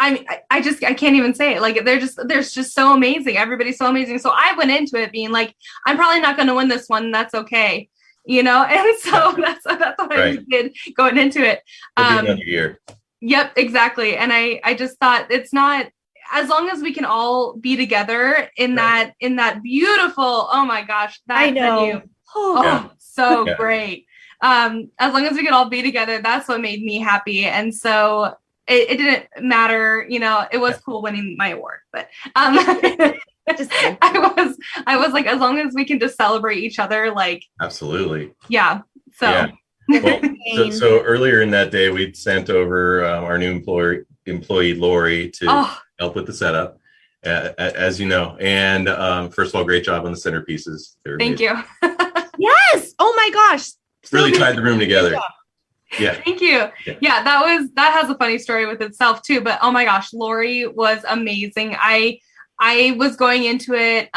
can't even say it. Like they're just so amazing. Everybody's so amazing. So I went into it being like, I'm probably not going to win this one. That's okay. You know? And so that's what I did going into it. Another year. Yep, exactly. And I just thought it's not, as long as we can all be together in that beautiful, oh my gosh, that I know. venue. So great. As long as we could all be together, that's what made me happy. And so it didn't matter, you know, it was cool winning my award, but I was like, as long as we can just celebrate each other, like absolutely. Yeah. So yeah. Well, so earlier in that day, we'd sent over our new employee Lori to help with the setup, as you know. And first of all, great job on the centerpieces. Thank you. Yes. Oh my gosh. Really tied the room together. Yeah. Thank you. Yeah, that has a funny story with itself too. But oh my gosh, Lori was amazing. I was going into it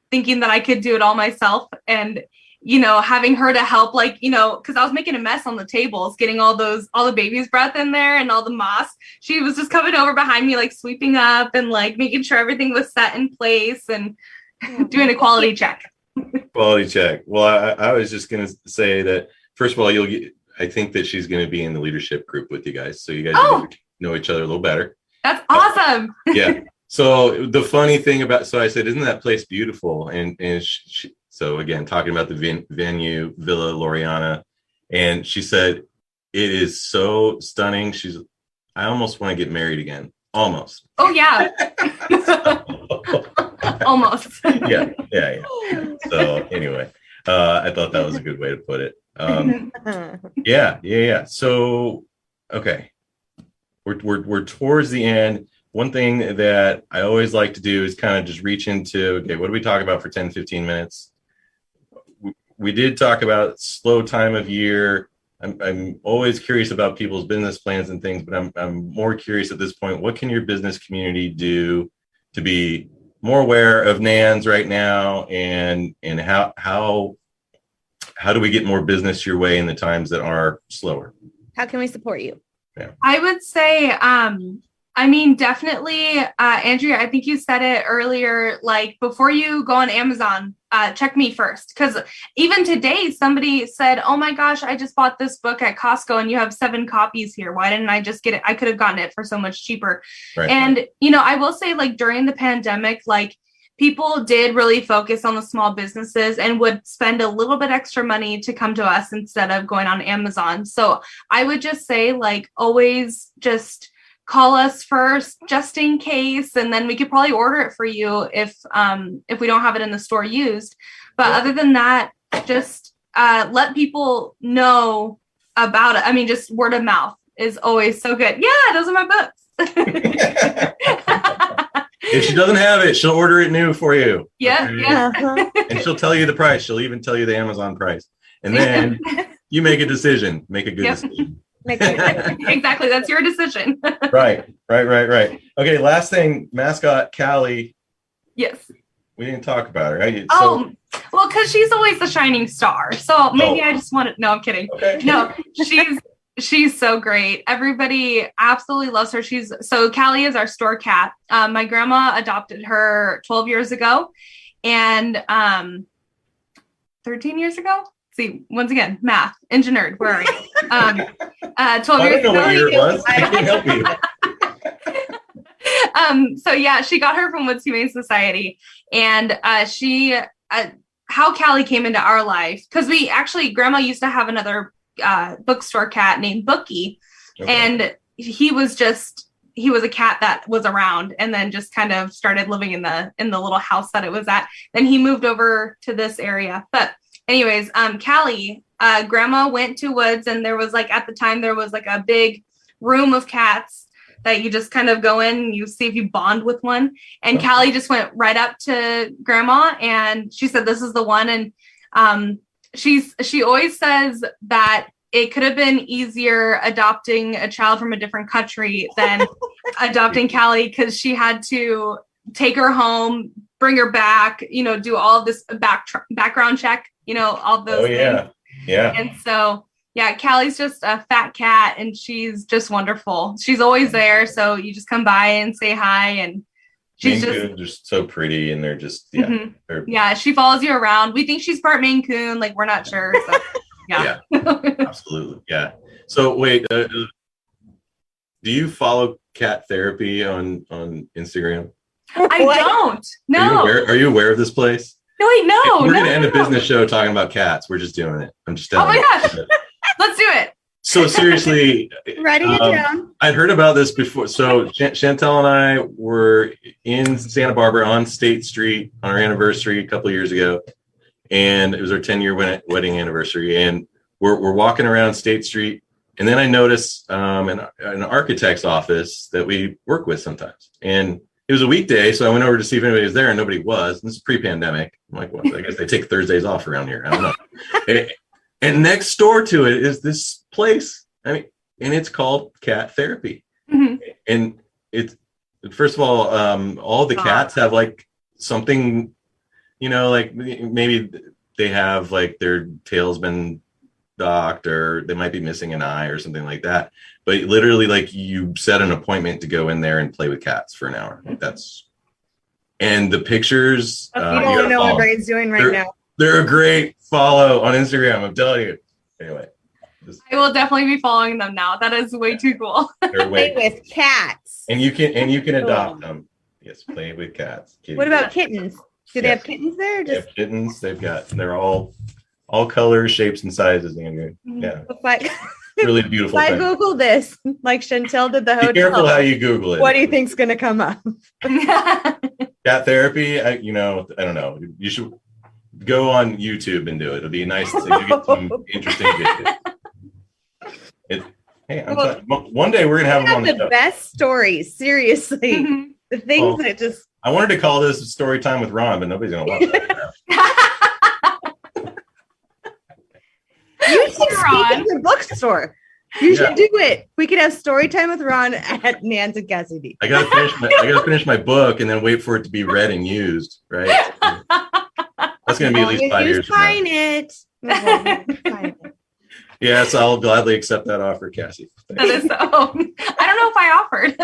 thinking that I could do it all myself, and you know, having her to help, like, you know, because I was making a mess on the tables, getting all the baby's breath in there and all the moss. She was just coming over behind me, like sweeping up and like making sure everything was set in place and doing a quality check. Quality check. Well, I was just going to say that, first of all, I think that she's going to be in the leadership group with you guys. So you guys know each other a little better. That's awesome. Yeah. So the funny thing so I said, isn't that place beautiful? And so again, talking about the venue, Villa Loriana, and she said, it is so stunning. I almost want to get married again. Almost. Oh yeah. Almost. Yeah. So anyway, I thought that was a good way to put it. Yeah. So, okay. We're towards the end. One thing that I always like to do is kind of just reach into, okay, what do we talk about for 10, 15 minutes? We did talk about slow time of year. I'm always curious about people's business plans and things, but I'm more curious at this point, what can your business community do to be more aware of NANS right now, and how do we get more business your way in the times that are slower? How can we support you? Yeah. I would say, I mean, definitely, Andrea, I think you said it earlier, like before you go on Amazon, check me first. Because even today, somebody said, oh my gosh, I just bought this book at Costco and you have 7 copies here. Why didn't I just get it? I could have gotten it for so much cheaper. Right. And, you know, I will say, like during the pandemic, like people did really focus on the small businesses and would spend a little bit extra money to come to us instead of going on Amazon. So I would just say, like, always just call us first, just in case, and then we could probably order it for you if we don't have it in the store used. But other than that, just let people know about it. I mean, just word of mouth is always so good. Yeah, those are my books. If she doesn't have it, she'll order it new for you. Yeah, okay? Yeah. And she'll tell you the price. She'll even tell you the Amazon price. And then you make a decision. Make a good decision. Exactly. That's your decision. Right. Okay, last thing, mascot Callie. Yes. We didn't talk about her. Well, because she's always the shining star. So maybe I just want to. No, I'm kidding. Okay. No, she's so great. Everybody absolutely loves her. Callie is our store cat. My grandma adopted her 12 years ago, and 13 years ago. See, once again, math, engineered. Where are you? 12 years ago. What year it was. I can help you. So yeah, she got her from Woods Humane Society, and she how Callie came into our life. Because Grandma used to have another bookstore cat named Bookie. Okay. And he was a cat that was around and then just kind of started living in the little house that it was at. Then he moved over to this area. But anyways, Callie, Grandma went to Woods, and there was at the time there was a big room of cats that you just kind of go in and you see if you bond with one. And Callie just went right up to Grandma and she said, "This is the one." And she always says that it could have been easier adopting a child from a different country than adopting Callie, because she had to take her home, bring her back, do all of this background check, all those things. Yeah. And so, yeah, Callie's just a fat cat and she's just wonderful. She's always there. So you just come by and say hi, and she's Maine Coons are so pretty, and they're just, yeah, she follows you around. We think she's part Maine Coon. We're not sure. So. Yeah. Absolutely. Yeah. So wait, do you follow Cat Therapy on Instagram? I don't. No. Are you aware of this place? No, wait, no. We're going to end a business show talking about cats. We're just doing it. I'm just telling you. Oh my gosh. Let's do it. So seriously, writing it down. I'd heard about this before. So Chantel and I were in Santa Barbara on State Street on our anniversary a couple of years ago. And it was our 10-year wedding anniversary. And we're walking around State Street. And then I noticed an architect's office that we work with sometimes. And it was a weekday, so I went over to see if anybody was there, and nobody was. This is pre-pandemic. I'm like, well, I guess they take Thursdays off around here. I don't know. And next door to it is this place. And it's called Cat Therapy. Mm-hmm. And it's, first of all the cats have something, maybe they have their tail's been docked, or they might be missing an eye or something like that. But literally, you set an appointment to go in there and play with cats for an hour. And the pictures. You don't know what Braden's doing now. They're a great follow on Instagram. I'm telling you. Anyway, I will definitely be following them now. That is way too cool. Play with cats. And you can adopt them. Yes, play with cats. What about kittens? Do they have kittens there? They have kittens. They're all colors, shapes, and sizes, Andrew. Yeah. Really beautiful. I Google this, like Chantel did the hotel. Be careful how you Google it. What do you think's going to come up? Cat Therapy. I don't know. You should go on YouTube and do it. It'll be nice to get some interesting videos. One day we're gonna have them on the show. Best stories. Seriously, the things that just. I wanted to call this Story Time with Ron, but nobody's gonna watch that. You should speak at the bookstore. You should do it. We could have story time with Ron at Nan's and Kassi Dee. I gotta finish my book and then wait for it to be read and used. Right. That's gonna be at least 5 years. Sign it. Yes, I'll gladly accept that offer, Kassi. That is so. I don't know if I offered.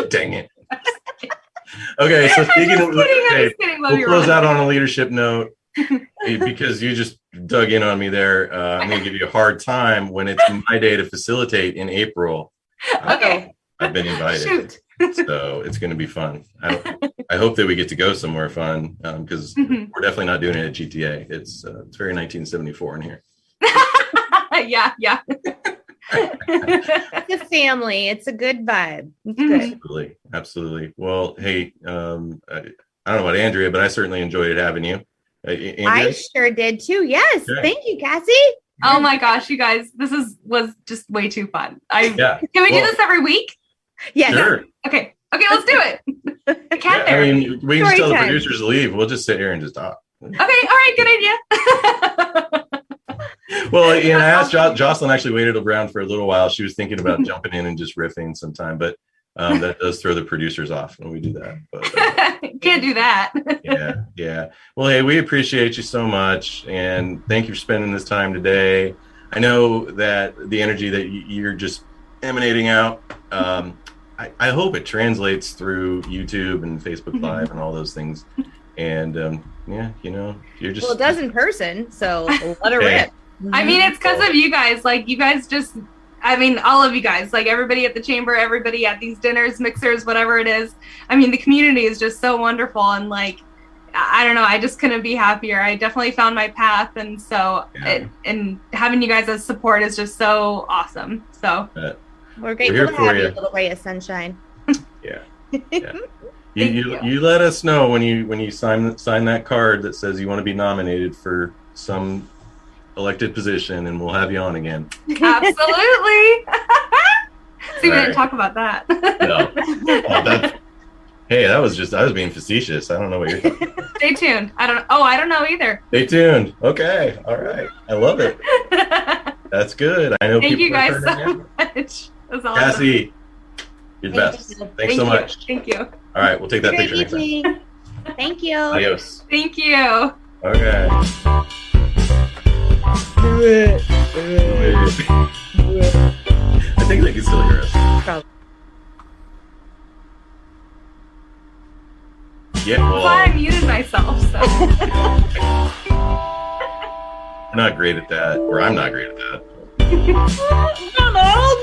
Dang it. Okay, so speaking of, we'll close out on a leadership note. Because you just dug in on me there. I'm going to give you a hard time when it's my day to facilitate in April. Okay. I've been invited. Shoot. So it's going to be fun. I hope that we get to go somewhere fun, because we're definitely not doing it at GTA. It's very 1974 in here. Yeah. It's a family. It's a good vibe. It's good. Absolutely. Well, hey, I don't know about Andrea, but I certainly enjoyed having you. I sure did too. Yes. Okay. Thank you, Kassi. Oh my gosh, you guys, this was just way too fun. Can we do this every week? Yeah. Sure. Okay, let's do it. We can just tell the producers to leave. We'll just sit here and just talk. Okay, all right, good idea. Well, I asked Jocelyn actually waited around for a little while. She was thinking about jumping in and just riffing sometime, but that does throw the producers off when we do that. But can't do that. Yeah. Well, hey, we appreciate you so much, and thank you for spending this time today. I know that the energy that you're just emanating out, I hope it translates through YouTube and Facebook Live and all those things. And you're just. Well, it does in person, so let it rip. I mean, it's because of you guys. You guys just. All of you guys, everybody at the chamber, everybody at these dinners, mixers, whatever it is. The community is just so wonderful. And I don't know. I just couldn't be happier. I definitely found my path. And so, and having you guys as support is just so awesome. So we're grateful to have you, little ray of sunshine. Yeah. Yeah. You let us know when you sign that card that says you want to be nominated for some elected position, and we'll have you on again. Absolutely. See, we didn't talk about that. No. Hey, I was being facetious. I don't know what you're talking about. Stay tuned. I don't know either. Stay tuned. Okay. All right. I love it. That's good. I know. Thank you guys so much. That's awesome. Kassi, you're the best. Thanks so much. Thank you. All right. We'll take that picture next time. Thank you. Adios. Thank you. Okay. Do it. I think they can still hear us. Probably. Yeah, well, I muted myself, so. We're not great at that, or I'm not great at that. Donald!